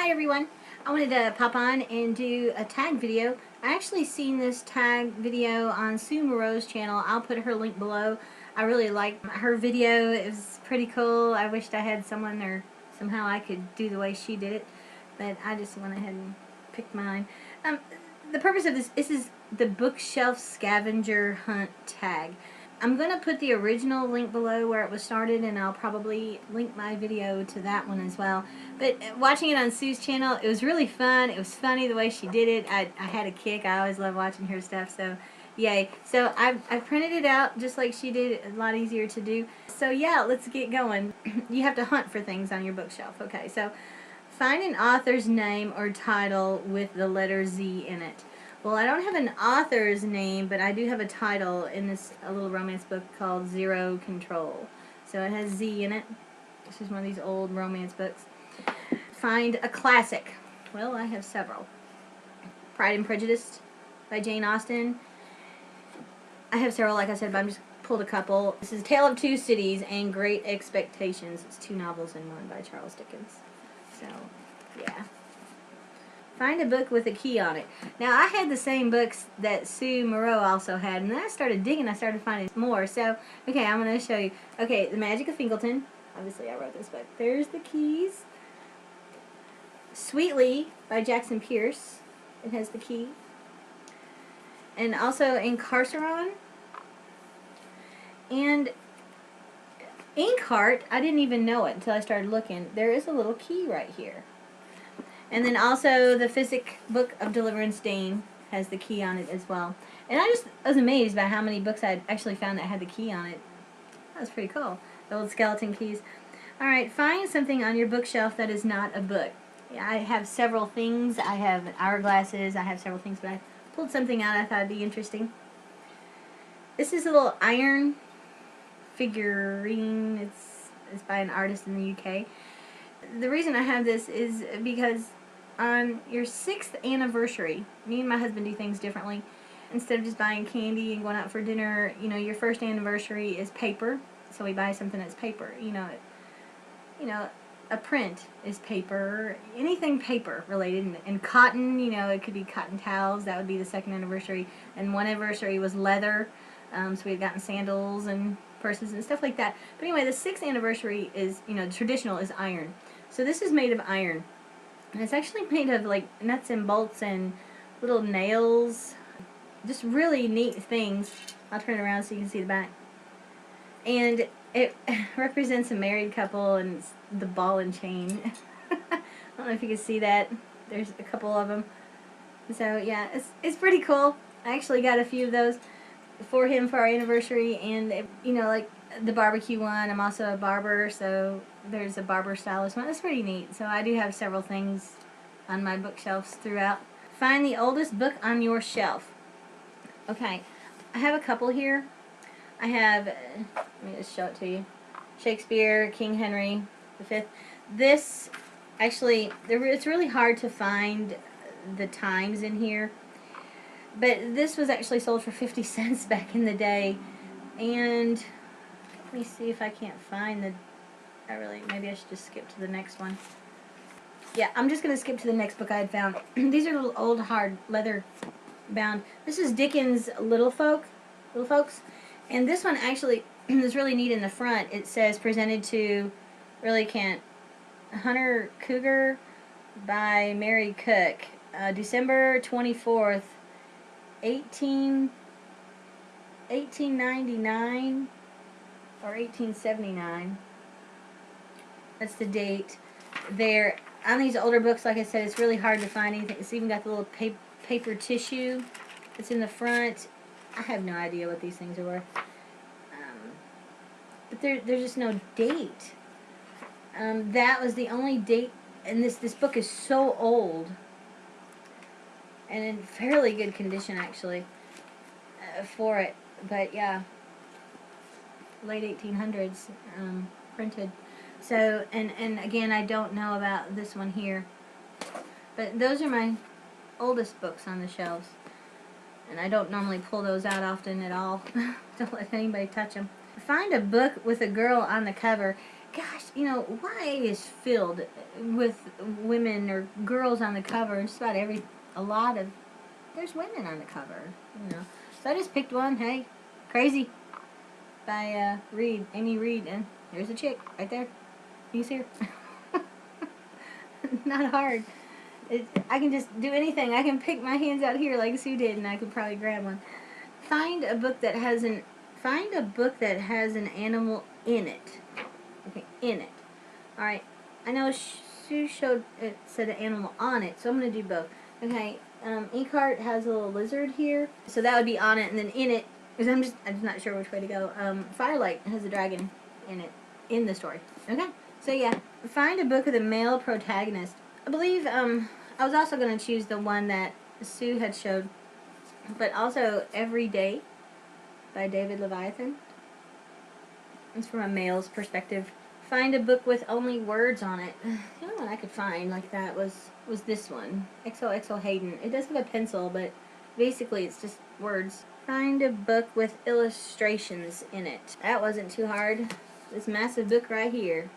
Hi everyone, I wanted to pop on and do a tag video. I actually seen this tag video on Sue Moreau's channel. I'll put her link below. I really liked her video. It was pretty cool. I wished I had someone or somehow I could do the way she did it, but I just went ahead and picked mine. The purpose of this is the bookshelf scavenger hunt tag. I'm going to put the original link below where it was started, and I'll probably link my video to that one as well. But watching it on Sue's channel, it was really fun. It was funny the way she did it. I had a kick. I always love watching her stuff, so yay. So I printed it out just like she did, a lot easier to do. So yeah, let's get going. You have to hunt for things on your bookshelf. Okay, so find an author's name or title with the letter Z in it. Well, I don't have an author's name, but I do have a title in this a little romance book called Zero Control. So it has Z in it. This is one of these old romance books. Find a classic. Well, I have several. Pride and Prejudice by Jane Austen. I have several, like I said, but I'm just pulled a couple. This is Tale of Two Cities and Great Expectations. It's 2 novels in one by Charles Dickens. So, yeah. Find a book with a key on it. Now, I had the same books that Sue Moreau also had, and then I started digging, I started finding more. So, okay, I'm going to show you. Okay, The Magic of Finkelton. Obviously, I wrote this book. There's the keys. Sweetly by Jackson Pierce. It has the key. And also Incarceron. And Inkheart, I didn't even know it until I started looking. There is a little key right here. And then also the Physic Book of Deliverance Dane has the key on it as well. And I was amazed by how many books I actually found that had the key on it. That was pretty cool. The old skeleton keys. Alright, find something on your bookshelf that is not a book. I have several things. I have hourglasses. I have several things, but I pulled something out I thought would be interesting. This is a little iron figurine. It's by an artist in the UK. The reason I have this is because on your 6th anniversary, me and my husband do things differently. Instead of just buying candy and going out for dinner, you know, your first anniversary is paper, so we buy something that's paper. You know, a print is paper, anything paper related, and cotton. You know, it could be cotton towels. That would be the 2nd anniversary, and 1 anniversary was leather. So we had gotten sandals and purses and stuff like that. But anyway, the 6th anniversary is, you know, traditional is iron. So this is made of iron. And it's actually made of like nuts and bolts and little nails. Just really neat things. I'll turn it around so you can see the back. And it represents a married couple, and it's the ball and chain. I don't know if you can see that. There's a couple of them. So yeah, it's pretty cool. I actually got a few of those for him for our anniversary, and you know, like the barbecue one. I'm also a barber, so there's a barber stylist one. That's pretty neat. So I do have several things on my bookshelves throughout. Find the oldest book on your shelf. Okay, I have a couple here. I have, let me just show it to you. Shakespeare, King Henry V. This, actually, it's really hard to find the times in here. But this was actually sold for 50 cents back in the day. And let me see if I can't find the... maybe I should just skip to the next one. Yeah, I'm just going to skip to the next book I had found. These are little old hard leather bound. This is Dickens' Little Folks. And this one actually is really neat in the front. It says presented to, really can't, Hunter Cougar by Mary Cook. December 24th, 1899 or 1879. That's the date. There, on these older books, like I said, it's really hard to find anything. It's even got the little paper tissue that's in the front. I have no idea what these things are worth. But there's just no date. That was the only date, and this book is so old. And in fairly good condition, actually, for it. But yeah, late 1800s printed. So, and again, I don't know about this one here. But those are my oldest books on the shelves. And I don't normally pull those out often at all. Don't let anybody touch them. Find a book with a girl on the cover. gosh, you know, YA is filled with women or girls on the cover, and just about there's women on the cover, you know. So I just picked one, hey, Crazy, by Amy Reed, and there's a chick right there. You see her? Not hard. I can just do anything. I can pick my hands out here like Sue did, and I could probably grab one. Find a book that has an animal in it. Okay, in it. All right. I know Sue said an animal on it, so I'm gonna do both. Okay. Inkheart has a little lizard here, so that would be on it, and then in it, because I'm just not sure which way to go. Firelight has a dragon in it in the story. Okay. So yeah, find a book with a male protagonist. I believe I was also going to choose the one that Sue had showed, but also Every Day by David Leviathan. It's from a male's perspective. Find a book with only words on it. The only one I could find like that was this one, XOXO Hayden. It does have a pencil, but basically it's just words. Find a book with illustrations in it. That wasn't too hard. This massive book right here,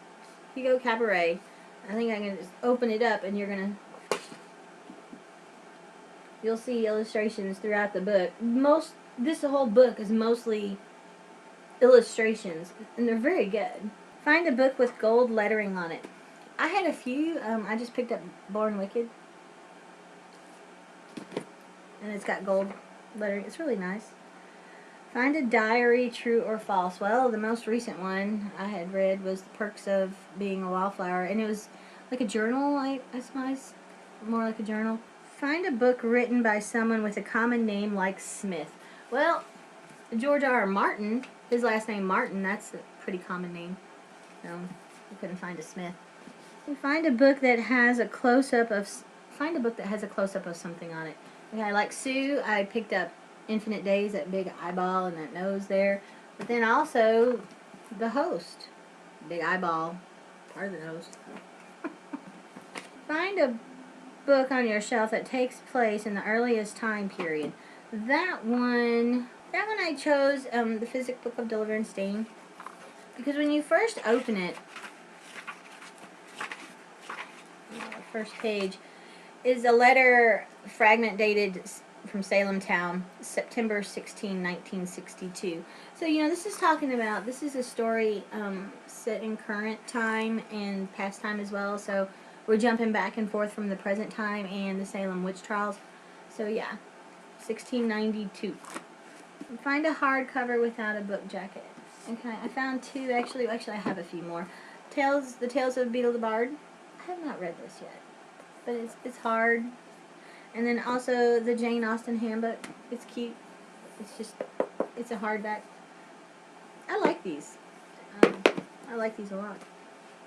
Hugo Cabaret. I think I can just open it up, and you'll see illustrations throughout the book. This whole book is mostly illustrations, and they're very good. Find a book with gold lettering on it. I had a few. I just picked up Born Wicked, and it's got gold lettering. It's really nice. Find a diary, true or false. Well, the most recent one I had read was The Perks of Being a Wallflower, and it was like a journal, I suppose. More like a journal. Find a book written by someone with a common name like Smith. Well, George R.R. Martin, his last name Martin, that's a pretty common name. So, I couldn't find a Smith. Find a book that has a close-up of something on it. Okay, like Sue, I picked up Infinite Days, that big eyeball and that nose there. But then also the host, big eyeball, part of the nose. Find a book on your shelf that takes place in the earliest time period. That one I chose the Physic Book of Deliver and Stain, because when you first open it, the first page is a letter fragment dated from Salem Town, September 16, 1962. So, you know, this is a story set in current time and past time as well. So, we're jumping back and forth from the present time and the Salem witch trials. So, yeah, 1692. Find a hardcover without a book jacket. Okay, I found two, actually I have a few more. The Tales of Beetle the Bard. I have not read this yet, but it's hard. And then also the Jane Austen Handbook. It's cute. It's a hardback. I like these. I like these a lot.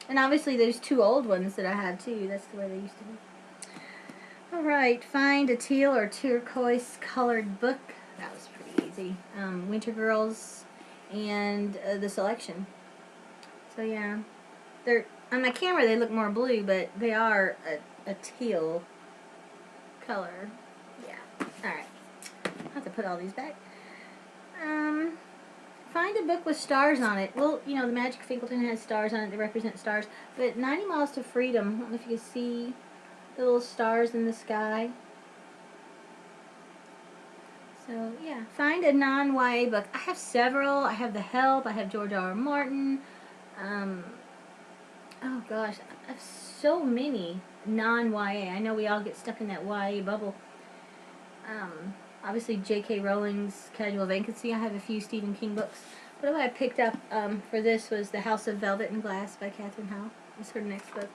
And obviously there's two old ones that I have too. That's the way they used to be. Alright, find a teal or turquoise colored book. That was pretty easy. Winter Girls and The Selection. So yeah. They're on my camera they look more blue, but they are a teal color. Yeah. Alright. I'll have to put all these back. Find a book with stars on it. Well, you know, the Magic Fingleton has stars on it that represent stars. But 90 Miles to Freedom, I don't know if you can see the little stars in the sky. So, yeah. Find a non-YA book. I have several. I have The Help. I have George R.R. Martin. Oh, gosh. I have so many non-YA. I know we all get stuck in that YA bubble. Obviously J.K. Rowling's Casual Vacancy. I have a few Stephen King books. But what I picked up for this was The House of Velvet and Glass by Catherine Howell. It's her next book.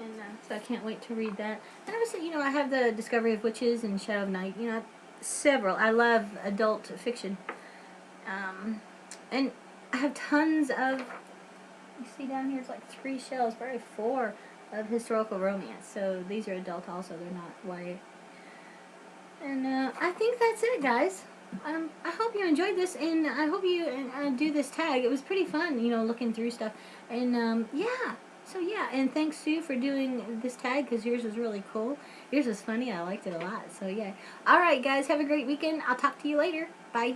And so I can't wait to read that. And obviously, you know, I have The Discovery of Witches and Shadow of Night. You know, several. I love adult fiction. And I have tons of, you see down here, it's like 3 shelves, probably 4 of historical romance. So these are adult also. They're not YA. And I think that's it, guys. I hope you enjoyed this, and I hope you do this tag. It was pretty fun, you know, looking through stuff. And, yeah. So, yeah, and thanks, Sue, for doing this tag, because yours was really cool. Yours was funny. I liked it a lot. So, yeah. All right, guys, have a great weekend. I'll talk to you later. Bye.